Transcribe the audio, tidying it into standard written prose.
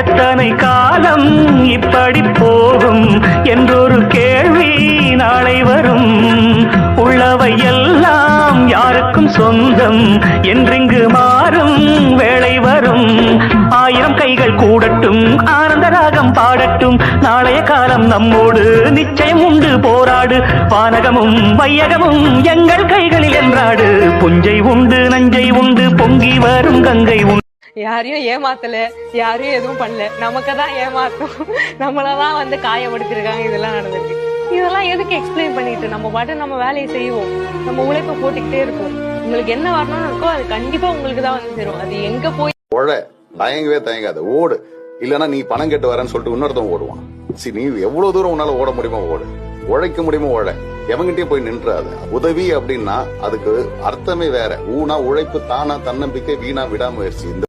எத்தனை காலம் இப்படி போகும் என்றொரு கேள்வி நாளை வரும். உள்ளவை எல்லாம் யாருக்கும் சொந்தம் என்றிங்கு மாறும் வேளை வரும். ஆயிரம் கைகள் கூடட்டும், ஆனந்த ராகம் பாடட்டும், நாளைய காலம் நம்மோடு நிச்சயம் உண்டு, போராடு. வானகமும் வையகமும் எங்கள் கைகளில் என்றாடு. புஞ்சை உண்டு, நஞ்சை உண்டு, பொங்கி வரும் கங்கை உண்டு. யாரையும் ஏமாத்தல, யாரையும் எதுவும் பண்ணல, நமக்கு தான் ஏமாத்தோம், நம்மளதான் வந்து காயப்படுத்திருக்காங்க. இதெல்லாம் நடந்திருக்கு. இதெல்லாம் எதுக்கு எக்ஸ்பிளைன் பண்ணிட்டு நம்ம பாட்டு நம்ம வேலையை செய்வோம், நம்ம உழைப்பை போட்டுக்கிட்டே இருக்கோம். உங்களுக்கு என்ன வரணும்னு இருக்கோ அது கண்டிப்பா உங்களுக்கு தான் வந்து சேரும். அது எங்க போய் தயங்கவே தயங்காத, ஓடு. இல்லன்னா நீ பணம் கேட்டு வரேன்னு சொல்லிட்டு இன்னொருத்தன் ஓடுவான். சரி, நீ எவ்வளவு தூரம் உன்னால ஓட முடியுமோ ஓடு, உழைக்க முடியுமோ உழ, எவங்கிட்டே போய் நின்றாது. உதவி அப்படின்னா அதுக்கு அர்த்தமே வேற. ஊனா உழைப்பு, தானா தன்னம்பிக்கை, வீணா விடாமுயற்சி. இந்த